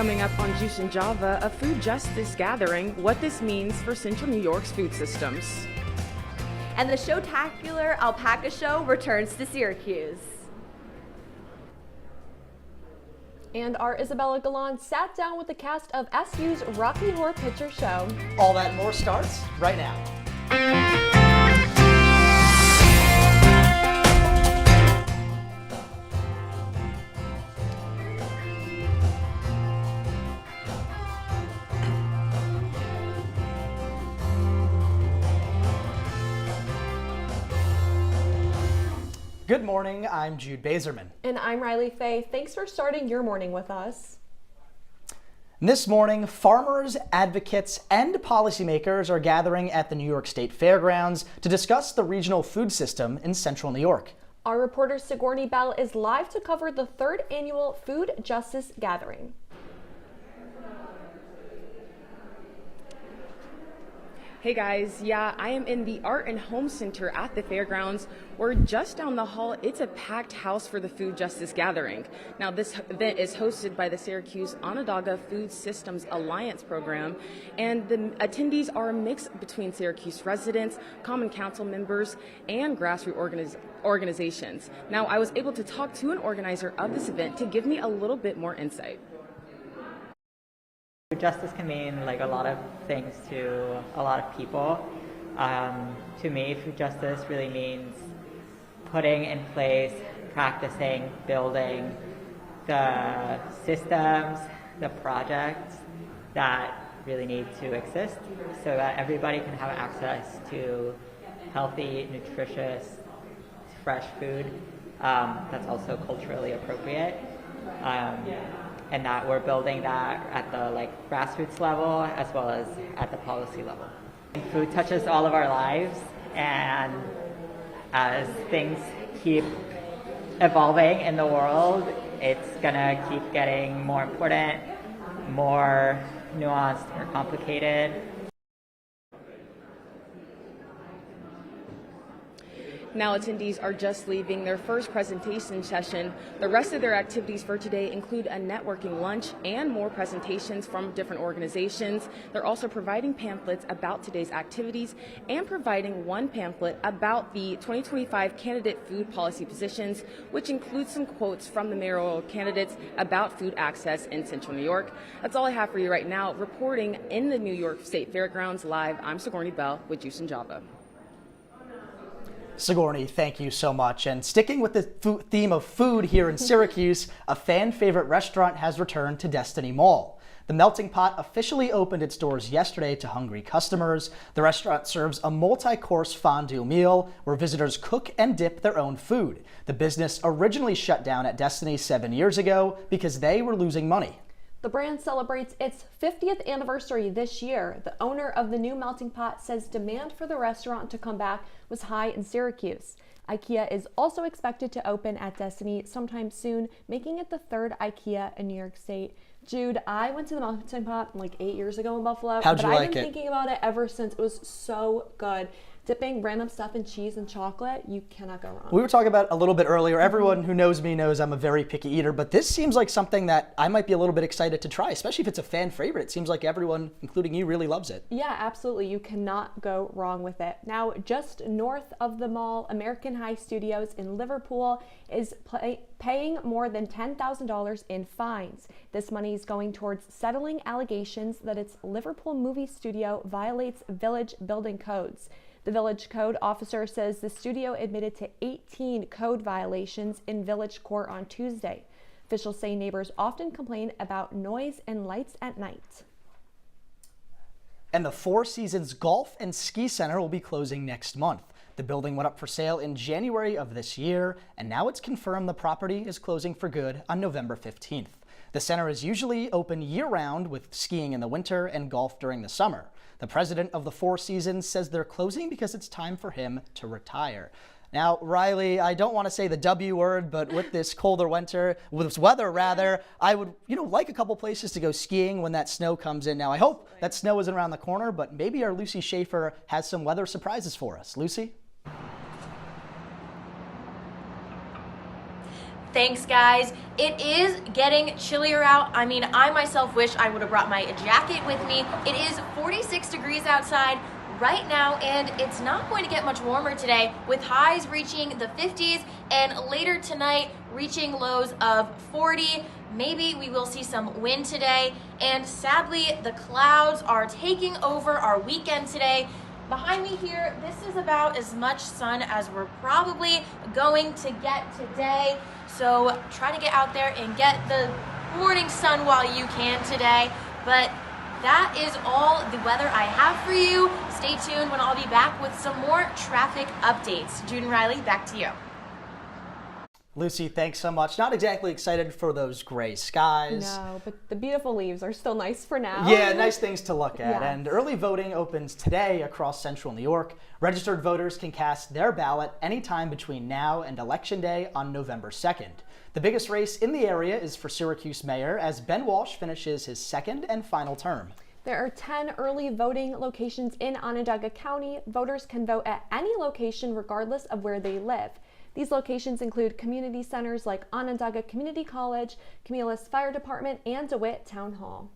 Coming up on Juice and Java, a food justice gathering, what this means for Central New York's food systems. And the showtacular alpaca show returns to Syracuse. And our Isabella Galan sat down with the cast of SU's Rocky Horror Picture Show. All that and more starts right now. Good morning, I'm Jude Bazerman. And I'm Riley Faye. Thanks for starting your morning with us. This morning, farmers, advocates, and policymakers are gathering at the New York State Fairgrounds to discuss the regional food system in Central New York. Our reporter Sigourney Bell is live to cover the third annual Food Justice Gathering. Hey guys, yeah, I am in the Art and Home Center at the fairgrounds, where just down the hall, it's a packed house for the Food Justice Gathering. Now, this event is hosted by the Syracuse Onondaga Food Systems Alliance program, and the attendees are a mix between Syracuse residents, Common Council members, and grassroots organizations. Now, I was able to talk to an organizer of this event to give me a little bit more insight. Food justice can mean like a lot of things to a lot of people. To me, food justice really means putting in place, practicing, building the systems, the projects that really need to exist so that everybody can have access to healthy, nutritious, fresh food that's also culturally appropriate. And that we're building that at the grassroots level as well as at the policy level. Food touches all of our lives, and as things keep evolving in the world, it's gonna keep getting more important, more nuanced, more complicated. Now attendees are just leaving their first presentation session. The rest of their activities for today include a networking lunch and more presentations from different organizations. They're also providing pamphlets about today's activities and providing one pamphlet about the 2025 candidate food policy positions, which includes some quotes from the mayoral candidates about food access in Central New York. That's all I have for you right now. Reporting in the New York State Fairgrounds live, I'm Sigourney Bell with Juice and Java. Sigourney, thank you so much. And sticking with the theme of food here in Syracuse, a fan favorite restaurant has returned to Destiny Mall. The Melting Pot officially opened its doors yesterday to hungry customers. The restaurant serves a multi-course fondue meal where visitors cook and dip their own food. The business originally shut down at Destiny 7 years ago because they were losing money. The brand celebrates its 50th anniversary this year. The owner of the new Melting Pot says demand for the restaurant to come back was high in Syracuse. IKEA is also expected to open at Destiny sometime soon, making it the third IKEA in New York State. Jude, I went to the Melting Pot like 8 years ago in Buffalo. How'd you like it? I've been thinking about it ever since. It was so good. Dipping random stuff in cheese and chocolate, you cannot go wrong. We were talking about a little bit earlier. Everyone who knows me knows I'm a very picky eater, but this seems like something that I might be a little bit excited to try, especially if it's a fan favorite. It seems like everyone, including you, really loves it. Yeah, absolutely. You cannot go wrong with it. Now, just north of the mall, American High Studios in Liverpool is paying more than $10,000 in fines. This money is going towards settling allegations that its Liverpool movie studio violates village building codes. The village code officer says the studio admitted to 18 code violations in village court on Tuesday. Officials say neighbors often complain about noise and lights at night. And the Four Seasons Golf and Ski Center will be closing next month. The building went up for sale in January of this year, and now it's confirmed the property is closing for good on November 15th. The center is usually open year-round with skiing in the winter and golf during the summer. The president of the Four Seasons says they're closing because it's time for him to retire. Now, Riley, I don't want to say the W word, but with this colder winter, with this weather rather, I would, like a couple places to go skiing when that snow comes in. Now, I hope that snow isn't around the corner, but maybe our Lucy Shaffer has some weather surprises for us. Lucy? Thanks, guys. It is getting chillier out. I mean, I myself wish I would have brought my jacket with me. It is 46 degrees outside right now, and it's not going to get much warmer today, with highs reaching the 50s and later tonight reaching lows of 40. Maybe we will see some wind today, and sadly the clouds are taking over our weekend today. Behind me here, this is about as much sun as we're probably going to get today. So try to get out there and get the morning sun while you can today. But that is all the weather I have for you. Stay tuned when I'll be back with some more traffic updates. Jude and Riley, back to you. Lucy, thanks so much. Not exactly excited for those gray skies. No, but the beautiful leaves are still nice for now. Yeah, nice things to look at. Yes. And early voting opens today across central New York. Registered voters can cast their ballot anytime between now and Election Day on November 2nd. The biggest race in the area is for Syracuse mayor, as Ben Walsh finishes his second and final term. There are 10 early voting locations in Onondaga County. Voters can vote at any location regardless of where they live. These locations include community centers like Onondaga Community College, Camillus Fire Department, and DeWitt Town Hall.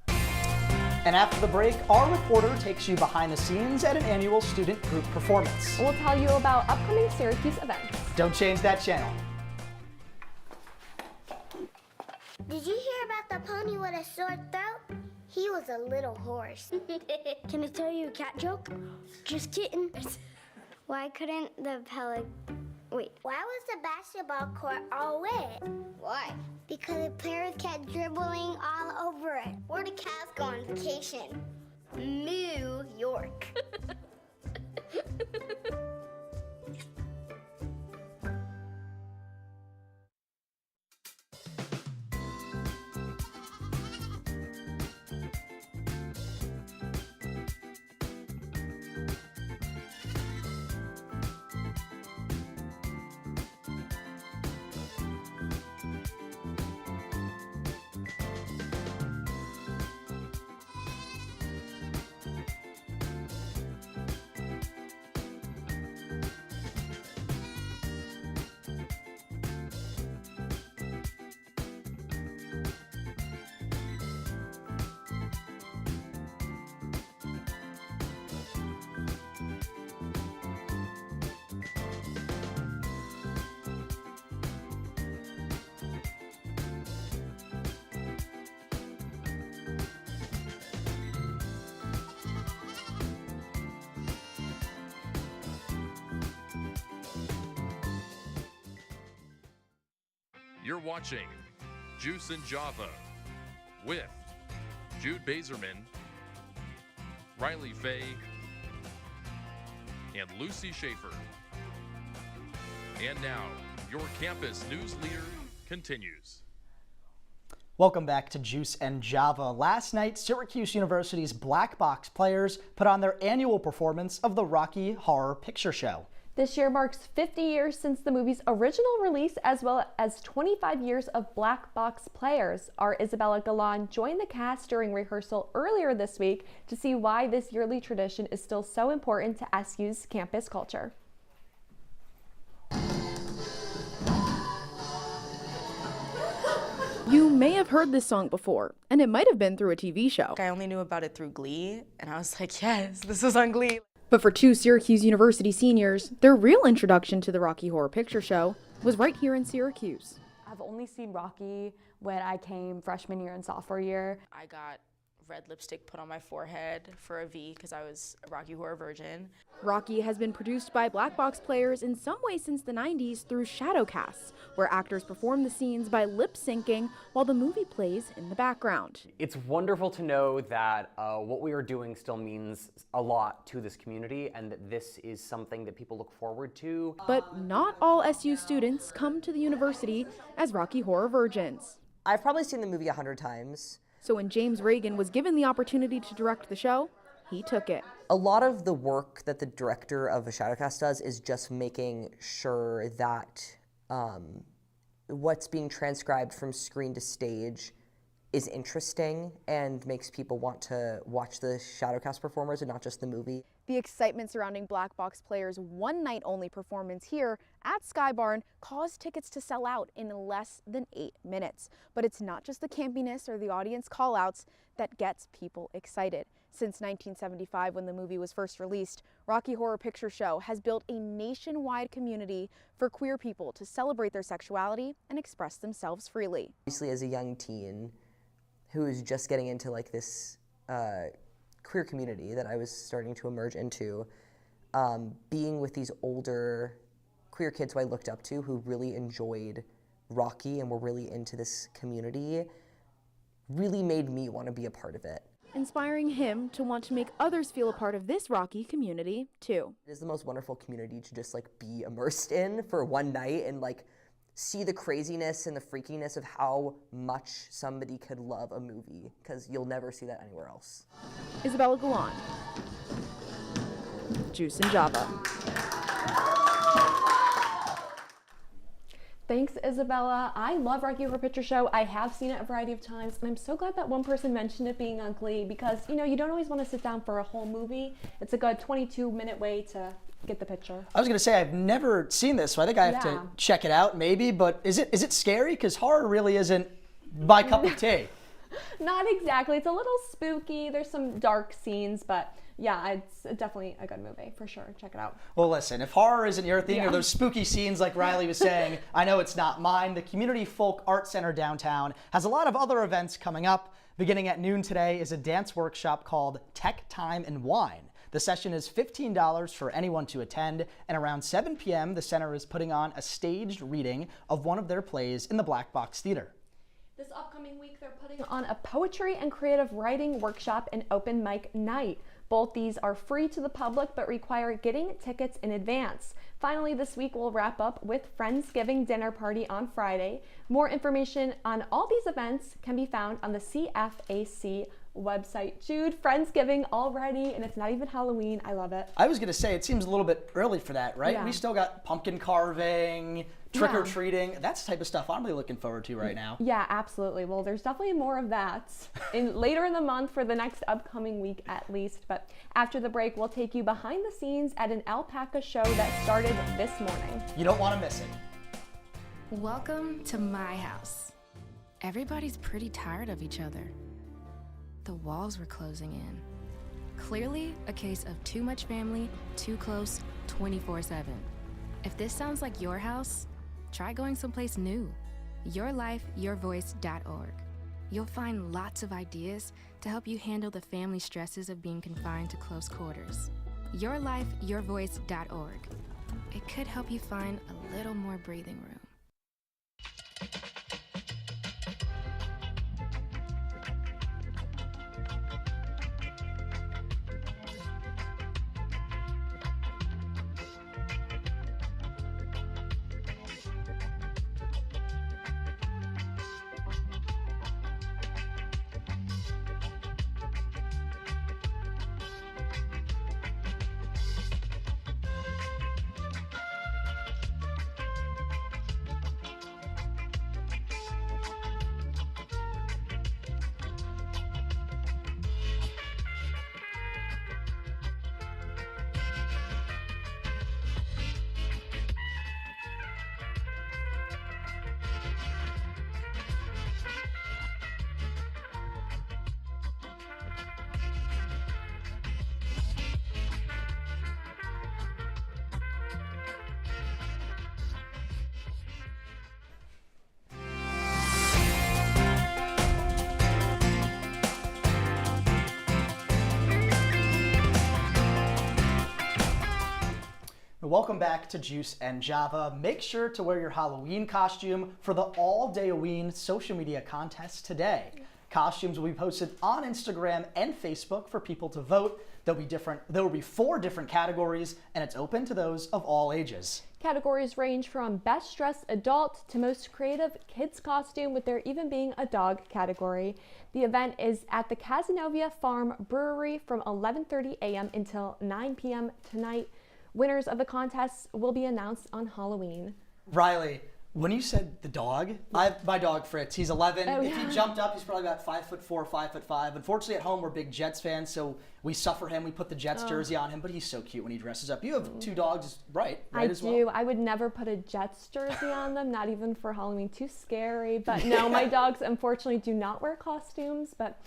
And after the break, our reporter takes you behind the scenes at an annual student group performance. We'll tell you about upcoming Syracuse events. Don't change that channel. Did you hear about the pony with a sore throat? He was a little horse. Can I tell you a cat joke? Just kidding. Why couldn't the Why was the basketball court all wet? Why? Because the players kept dribbling all over it. Where did cats go on vacation? New York. You're watching Juice and Java with Jude Bazerman, Riley Faye, and Lucy Shaffer. And now, your campus news leader continues. Welcome back to Juice and Java. Last night, Syracuse University's Black Box players put on their annual performance of the Rocky Horror Picture Show. This year marks 50 years since the movie's original release, as well as 25 years of Black Box players. Our Isabella Galan joined the cast during rehearsal earlier this week to see why this yearly tradition is still so important to SU's campus culture. You may have heard this song before, and it might have been through a TV show. I only knew about it through Glee, and I was like, yes, this is on Glee. But for two Syracuse University seniors, their real introduction to the Rocky Horror Picture Show was right here in Syracuse. I've only seen Rocky when I came freshman year and sophomore year. I got red lipstick put on my forehead for a V because I was a Rocky Horror virgin. Rocky has been produced by Black Box players in some way since the 90s through shadowcasts, where actors perform the scenes by lip syncing while the movie plays in the background. It's wonderful to know that what we are doing still means a lot to this community and that this is something that people look forward to. But not all SU students come to the university as Rocky Horror virgins. I've probably seen the movie 100 times. So when James Reagan was given the opportunity to direct the show, he took it. A lot of the work that the director of a shadowcast does is just making sure that what's being transcribed from screen to stage is interesting and makes people want to watch the Shadowcast performers and not just the movie. The excitement surrounding Black Box Player's one-night-only performance here at Sky Barn caused tickets to sell out in less than 8 minutes. But it's not just the campiness or the audience call-outs that gets people excited. Since 1975, when the movie was first released, Rocky Horror Picture Show has built a nationwide community for queer people to celebrate their sexuality and express themselves freely. Obviously, as a young teen who is just getting into like this queer community that I was starting to emerge into, being with these older queer kids who I looked up to who really enjoyed Rocky and were really into this community really made me want to be a part of it. Inspiring him to want to make others feel a part of this Rocky community too. It is the most wonderful community to just like be immersed in for one night and like see the craziness and the freakiness of how much somebody could love a movie, because you'll never see that anywhere else. Isabella Golan, Juice and Java. Thanks, Isabella. I love Rocky Horror Picture Show. I have seen it a variety of times, and I'm so glad that one person mentioned it being ugly because, you know, you don't always want to sit down for a whole movie. It's a good 22-minute way to get the picture. I was going to say, I've never seen this, so I think I have to check it out maybe, but is it scary? Because horror really isn't my cup of tea. Not exactly. It's a little spooky. There's some dark scenes, but yeah, it's definitely a good movie for sure. Check it out. Well, listen, if horror isn't your thing or those spooky scenes like Riley was saying, I know it's not mine. The Community Folk Art Center downtown has a lot of other events coming up. Beginning at noon today is a dance workshop called Tech Time and Wine. The session is $15 for anyone to attend, and around 7 p.m. the center is putting on a staged reading of one of their plays in the Black Box Theater. This upcoming week, they're putting on a poetry and creative writing workshop and open mic night. Both these are free to the public but require getting tickets in advance. Finally, this week we'll wrap up with Friendsgiving dinner party on Friday. More information on all these events can be found on the CFAC website. Jude, Friendsgiving already, and it's not even Halloween. I love it. I was going to say, it seems a little bit early for that, right? Yeah. We still got pumpkin carving, trick-or-treating. That's the type of stuff I'm really looking forward to right now. Yeah, absolutely. Well, there's definitely more of that later in the month for the next upcoming week at least. But after the break, we'll take you behind the scenes at an alpaca show that started this morning. You don't want to miss it. Welcome to my house. Everybody's pretty tired of each other. The walls were closing in. Clearly a case of too much family, too close, 24/7. If this sounds like your house, try going someplace new. YourLifeYourVoice.org. You'll find lots of ideas to help you handle the family stresses of being confined to close quarters. YourLifeYourVoice.org. It could help you find a little more breathing room. Welcome back to Juice and Java. Make sure to wear your Halloween costume for the All-Day-Ween social media contest today. Costumes will be posted on Instagram and Facebook for people to vote. There will be 4 different categories, and it's open to those of all ages. Categories range from best dressed adult to most creative kids costume, with there even being a dog category. The event is at the Casanova Farm Brewery from 11:30 a.m. until 9 p.m. tonight. Winners of the contests will be announced on Halloween. Riley, When you said the dog, my dog Fritz, he's 11. Oh, If he jumped up, he's probably about 5'4", 5'5". Unfortunately, at home we're big Jets fans, so we suffer him. We put the Jets jersey on him, but he's so cute when he dresses up. You have 2 dogs, right? I as do. Well? I would never put a Jets jersey on them, not even for Halloween. Too scary. But no, my dogs unfortunately do not wear costumes, but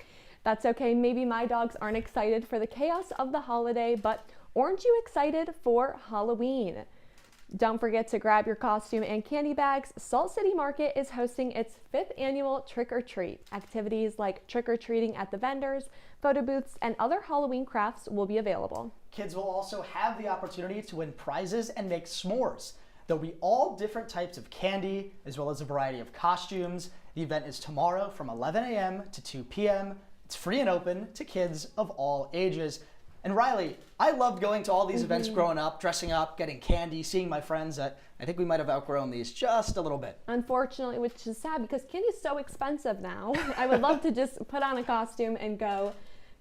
that's okay. Maybe my dogs aren't excited for the chaos of the holiday, but aren't you excited for Halloween? Don't forget to grab your costume and candy bags. Salt City Market is hosting its 5th annual Trick or Treat. Activities like trick-or-treating at the vendors, photo booths, and other Halloween crafts will be available. Kids will also have the opportunity to win prizes and make s'mores. There'll be all different types of candy, as well as a variety of costumes. The event is tomorrow from 11 a.m. to 2 p.m. It's free and open to kids of all ages. And Riley, I loved going to all these events growing up, dressing up, getting candy, seeing my friends. I think we might have outgrown these just a little bit. Unfortunately, which is sad because candy is so expensive now. I would love to just put on a costume and go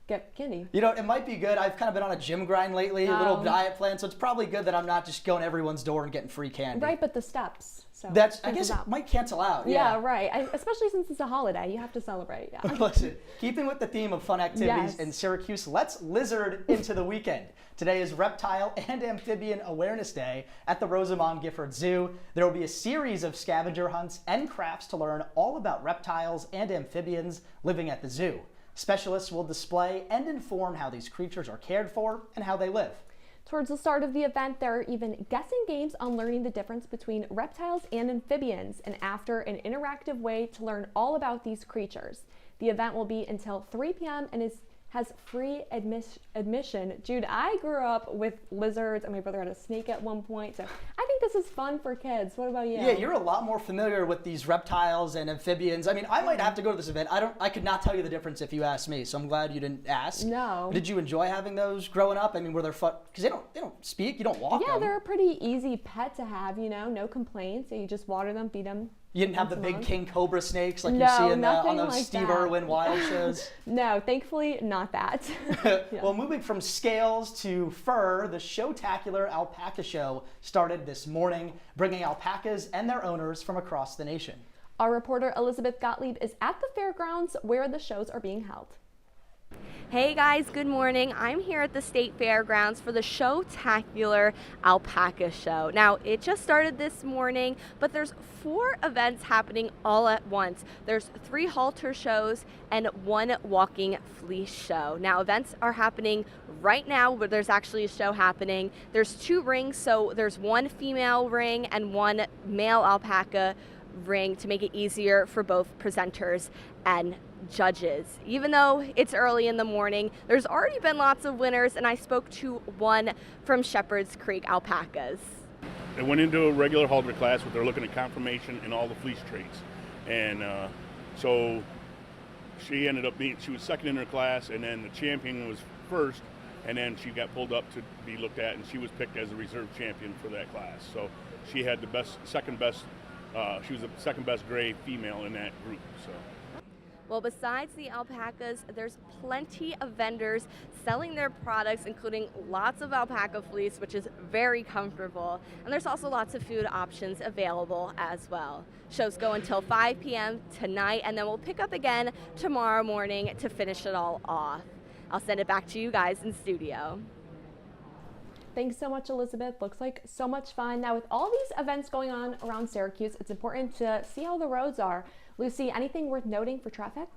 get candy. You know, it might be good. I've kind of been on a gym grind lately, a little diet plan, so it's probably good that I'm not just going to everyone's door and getting free candy. Right, but the steps. So I guess it might cancel out. Yeah, right. Especially since it's a holiday. You have to celebrate. Yeah. Listen, keeping with the theme of fun activities in Syracuse, let's lizard into the weekend. Today is Reptile and Amphibian Awareness Day at the Rosamond Gifford Zoo. There will be a series of scavenger hunts and crafts to learn all about reptiles and amphibians living at the zoo. Specialists will display and inform how these creatures are cared for and how they live. Towards the start of the event, there are even guessing games on learning the difference between reptiles and amphibians, and after an interactive way to learn all about these creatures. The event will be until 3 p.m. and has free admission. Jude, I grew up with lizards and my brother had a snake at one point, so I think this is fun for kids. What about you? Yeah, you're a lot more familiar with these reptiles and amphibians. I mean, I might have to go to this event. I could not tell you the difference if you asked me, so I'm glad you didn't ask. No. Did you enjoy having those growing up? I mean, were there fun? Because they don't speak, you don't walk them. Yeah, they're a pretty easy pet to have, you know, no complaints. So you just water them, feed them. You didn't have the big king cobra snakes like you see on those like Steve that. Irwin wild shows? No, thankfully not that. Well, moving from scales to fur, the Showtacular Alpaca Show started this morning, bringing alpacas and their owners from across the nation. Our reporter Elizabeth Gottlieb is at the fairgrounds where the shows are being held. Hey guys, good morning. I'm here at the State Fairgrounds for the Showtacular Alpaca Show. Now, it just started this morning, but there's 4 events happening all at once. There's 3 halter shows and 1 walking fleece show. Now, events are happening right now, but there's actually a show happening. There's 2 rings, so there's 1 female ring and 1 male alpaca ring to make it easier for both presenters and judges. Even though it's early in the morning, there's already been lots of winners, and I spoke to one from Shepherd's Creek Alpacas. They went into a regular halter class, but they're looking at conformation and all the fleece traits. And so she ended up she was second in her class, and then the champion was first, and then she got pulled up to be looked at, and she was picked as a reserve champion for that class. So she had the second best gray female in that group. So. Well, besides the alpacas, there's plenty of vendors selling their products, including lots of alpaca fleece, which is very comfortable. And there's also lots of food options available as well. Shows go until 5 p.m. tonight, and then we'll pick up again tomorrow morning to finish it all off. I'll send it back to you guys in studio. Thanks so much, Elizabeth. Looks like so much fun. Now, with all these events going on around Syracuse, it's important to see how the roads are. Lucy, anything worth noting for traffic?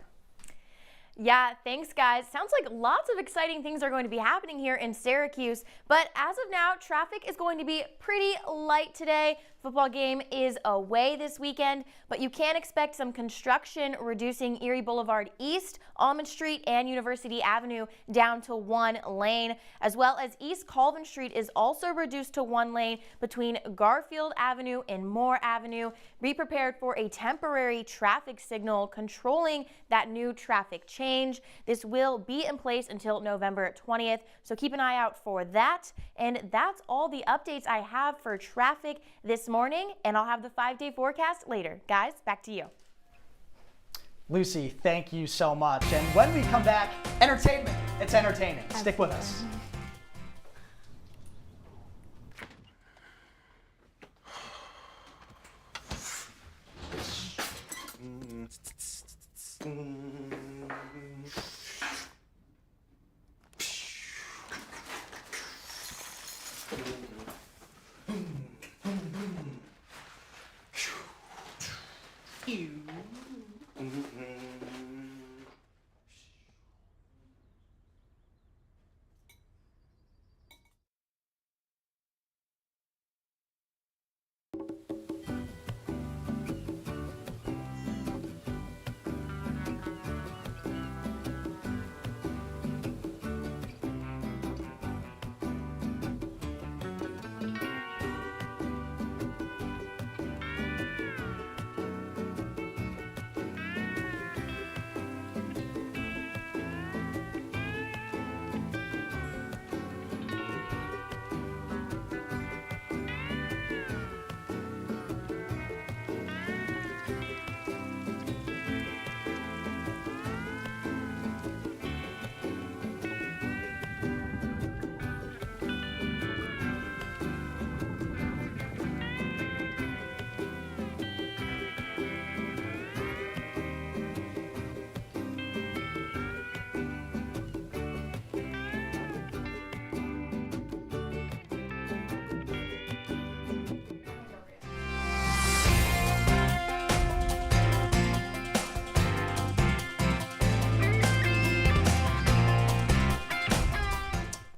Yeah, thanks guys. Sounds like lots of exciting things are going to be happening here in Syracuse, but as of now, traffic is going to be pretty light today. Football game is away this weekend, but you can expect some construction reducing Erie Boulevard East, Almond Street, and University Avenue down to 1 lane, as well as East Colvin Street is also reduced to 1 lane between Garfield Avenue and Moore Avenue. Be prepared for a temporary traffic signal controlling that new traffic change. This will be in place until November 20th, so keep an eye out for that. And that's all the updates I have for traffic this morning, and I'll have the 5-day forecast later. Guys, back to you. Lucy, thank you so much. And when we come back, entertainment. It's entertaining. Stick with us.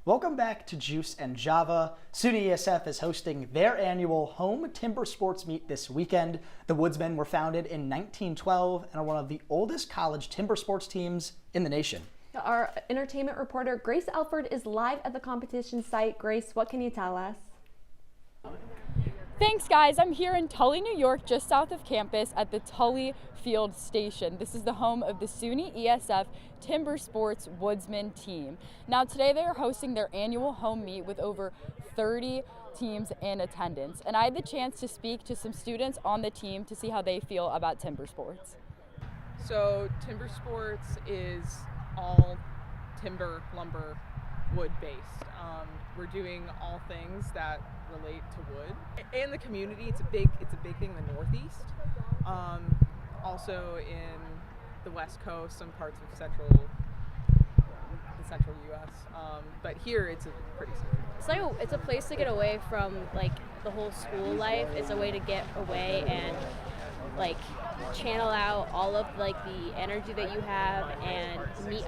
Welcome back to Juice and Java. SUNY ESF is hosting their annual home timber sports meet this weekend. The Woodsmen were founded in 1912 and are one of the oldest college timber sports teams in the nation. Our entertainment reporter Grace Eflord is live at the competition site. Grace, what can you tell us? Thanks, guys. I'm here in Tully, New York, just south of campus at the Tully Field Station. This is the home of the SUNY ESF Timber Sports Woodsman team. Now, today they are hosting their annual home meet with over 30 teams in attendance. And I had the chance to speak to some students on the team to see how they feel about timber sports. So, timber sports is all timber, lumber, wood-based. We're doing all things that relate to wood. In the community, it's a big thing in the Northeast. Also in the West Coast, some parts of the central U.S. But here, it's a pretty simple. It's a place to get away from like the whole school life. It's a way to get away and like channel out all of like the energy that you have and meet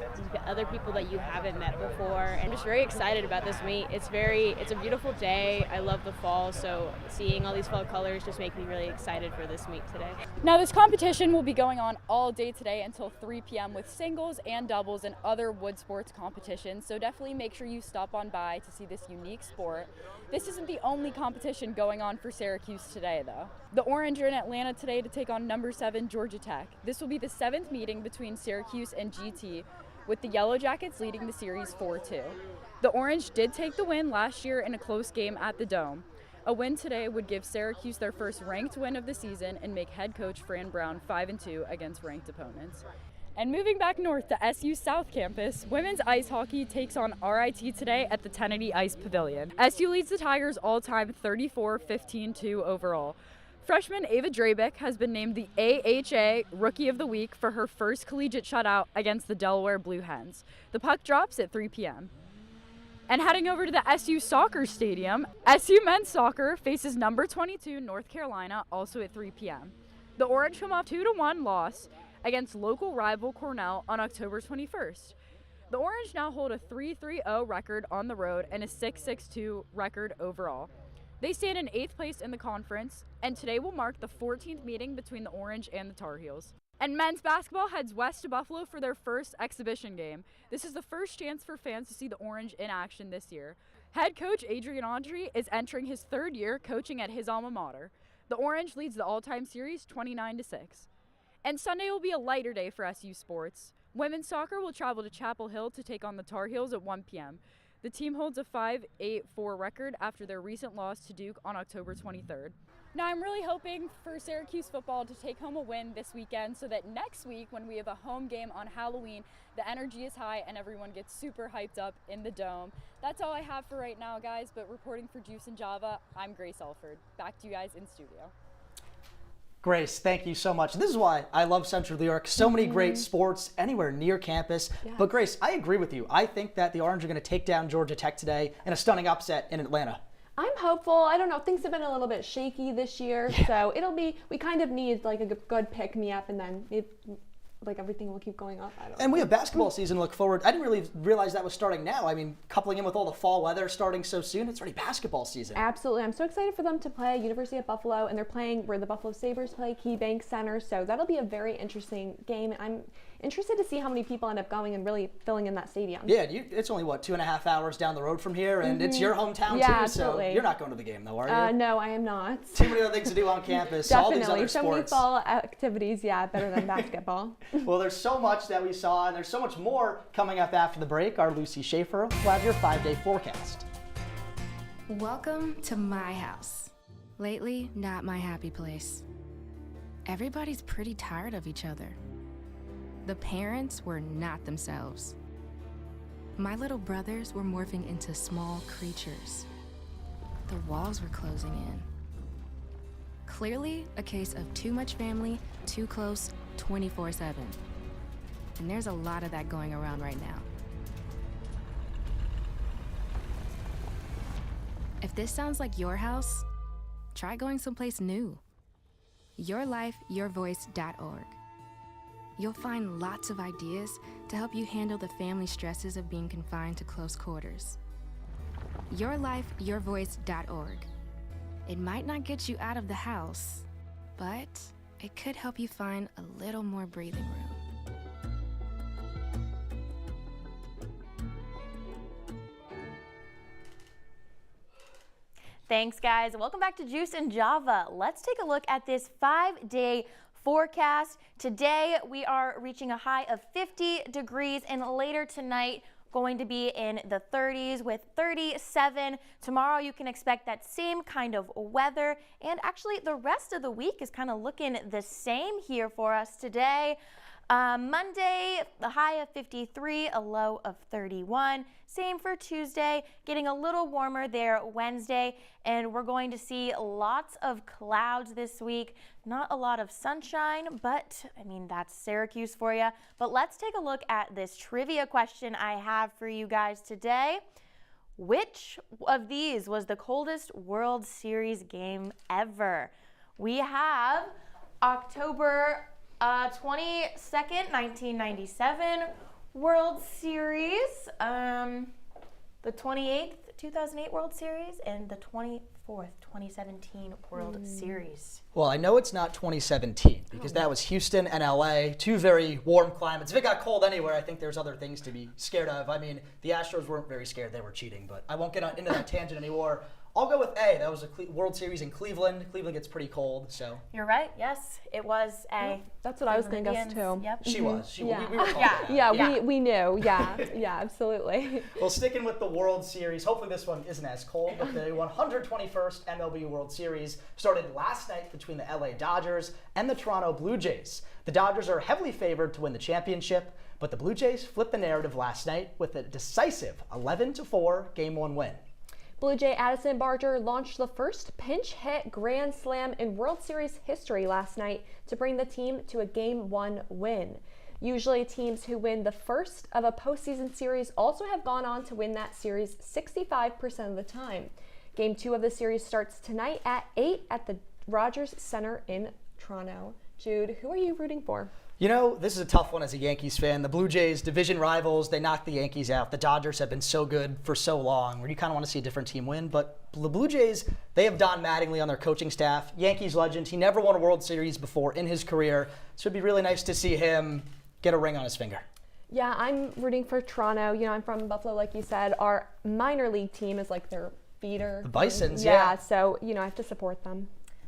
other people that you haven't met before. I'm just very excited about this meet. It's a beautiful day. I love the fall, so seeing all these fall colors just make me really excited for this meet today. Now, this competition will be going on all day today until 3 p.m. with singles and doubles and other wood sports competitions, so definitely make sure you stop on by to see this unique sport. This isn't the only competition going on for Syracuse today, though. The Orange are in Atlanta today to take on number 7 Georgia Tech. This will be the 7th meeting between Syracuse and GT, with the Yellow Jackets leading the series 4-2. The Orange did take the win last year in a close game at the Dome. A win today would give Syracuse their first ranked win of the season and make head coach Fran Brown 5-2 against ranked opponents. And moving back north to SU South Campus, women's ice hockey takes on RIT today at the Tennedy Ice Pavilion. SU leads the Tigers all-time 34-15-2 overall. Freshman Ava Drabick has been named the AHA Rookie of the Week for her first collegiate shutout against the Delaware Blue Hens. The puck drops at 3 p.m. And heading over to the SU Soccer Stadium, SU Men's Soccer faces number 22 North Carolina, also at 3 p.m. The Orange come off 2-1 loss against local rival Cornell on October 21st. The Orange now hold a 3-3-0 record on the road and a 6-6-2 record overall. They stand in 8th place in the conference, and today will mark the 14th meeting between the Orange and the Tar Heels. And men's basketball heads west to Buffalo for their first exhibition game. This is the first chance for fans to see the Orange in action this year. Head coach Adrian Audrey is entering his 3rd year coaching at his alma mater. The Orange leads the all-time series 29-6. And Sunday will be a lighter day for SU sports. Women's soccer will travel to Chapel Hill to take on the Tar Heels at 1 p.m. The team holds a 5-8-4 record after their recent loss to Duke on October 23rd. Now, I'm really hoping for Syracuse football to take home a win this weekend so that next week when we have a home game on Halloween, the energy is high and everyone gets super hyped up in the Dome. That's all I have for right now, guys, but reporting for Juice and Java, I'm Grace Elford. Back to you guys in studio. Grace, thank you so much. This is why I love Central New York. So many great sports anywhere near campus. Yes. But Grace, I agree with you. I think that the Orange are going to take down Georgia Tech today in a stunning upset in Atlanta. I'm hopeful. I don't know. Things have been a little bit shaky this year, so we kind of need like a good pick-me-up, and then like everything will keep going up. I don't know. And we have basketball season to look forward. I didn't really realize that was starting now. I mean, coupling in with all the fall weather starting so soon, it's already basketball season. Absolutely. I'm so excited for them to play University of Buffalo, and they're playing where the Buffalo Sabres play, KeyBank Center, so that'll be a very interesting game. I'm interested to see how many people end up going and really filling in that stadium. Yeah, it's only, 2.5 hours down the road from here, and it's your hometown too, absolutely. So you're not going to the game though, are you? No, I am not. Too many other things to do on campus. Definitely. All these other so many sports. fall activities, better than basketball. Well, there's so much that we saw, and there's so much more coming up after the break. Our Lucy Shaffer will have your 5-day forecast. Welcome to my house. Lately, not my happy place. Everybody's pretty tired of each other. The parents were not themselves. My little brothers were morphing into small creatures. The walls were closing in. Clearly a case of too much family, too close, 24/7. And there's a lot of that going around right now. If this sounds like your house, try going someplace new. YourLifeYourVoice.org. You'll find lots of ideas to help you handle the family stresses of being confined to close quarters. yourlifeyourvoice.org. It might not get you out of the house, but it could help you find a little more breathing room. Thanks, guys. Welcome back to Juice and Java. Let's take a look at this 5-day forecast. Today, we are reaching a high of 50 degrees, and later tonight, going to be in the 30s with 37. Tomorrow, you can expect that same kind of weather, and actually, the rest of the week is kind of looking the same here for us today. Monday, the high of 53, a low of 31. Same for Tuesday, getting a little warmer there Wednesday, and we're going to see lots of clouds this week. Not a lot of sunshine, but I mean, that's Syracuse for you. But let's take a look at this trivia question I have for you guys today. Which of these was the coldest World Series game ever? We have October 22nd, 1997 World Series, the 28th, 2008 World Series, and the 24th, 2017 World Series. Well, I know it's not 2017 because that was Houston and LA, two very warm climates. If it got cold anywhere, I think there's other things to be scared of. I mean, the Astros weren't very scared. They were cheating, but I won't get into that tangent anymore. I'll go with A. That was a World Series in Cleveland. Cleveland gets pretty cold, so. You're right. Yes, it was A. That's what I was going to guess too. Yep. She was. We were called Yeah, we knew. Yeah, yeah, absolutely. Well, sticking with the World Series, hopefully this one isn't as cold, but the 121st MLB World Series started last night between the LA Dodgers and the Toronto Blue Jays. The Dodgers are heavily favored to win the championship, but the Blue Jays flipped the narrative last night with a decisive 11-4 Game 1 win. Blue Jay Addison Barger launched the first pinch hit grand slam in World Series history last night to bring the team to a Game 1 win. Usually teams who win the first of a postseason series also have gone on to win that series 65% of the time. Game 2 of the series starts tonight at 8 at the Rogers Center in Toronto. Jude, who are you rooting for? You know, this is a tough one as a Yankees fan. The Blue Jays, division rivals, they knocked the Yankees out. The Dodgers have been so good for so long where you kind of want to see a different team win. But the Blue Jays, they have Don Mattingly on their coaching staff. Yankees legend. He never won a World Series before in his career. So it'd be really nice to see him get a ring on his finger. Yeah, I'm rooting for Toronto. You know, I'm from Buffalo, like you said. Our minor league team is like their feeder. The Bisons, yeah. So, you know, I have to support them.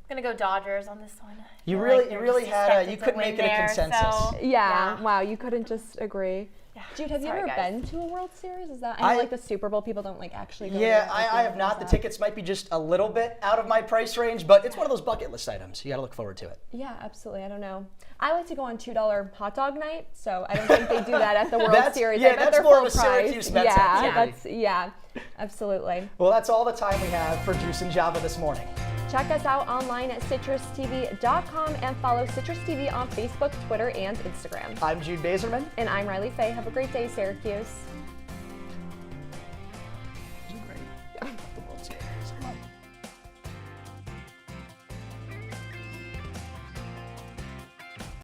I'm going to go Dodgers on this one. You really had you couldn't make it a consensus. So, yeah, wow, you couldn't just agree. Yeah. Jude, have you Sorry, ever guys. been to a World Series? Is that, I know like the Super Bowl, people don't like actually go Yeah, there, I have not. The tickets might be just a little bit out of my price range, but it's one of those bucket list items. You got to look forward to it. Yeah, absolutely. I don't know. I like to go on $2 hot dog night, so I don't think they do that at the World Series. Yeah, I bet that's they're more full of a price. Syracuse Mets activity. Yeah, absolutely. Well, that's all the time we have for Juice and Java this morning. Check us out online at CitrusTV.com and follow Citrus TV on Facebook, Twitter, and Instagram. I'm Jude Bazerman. And I'm Riley Faye. Have a great day, Syracuse.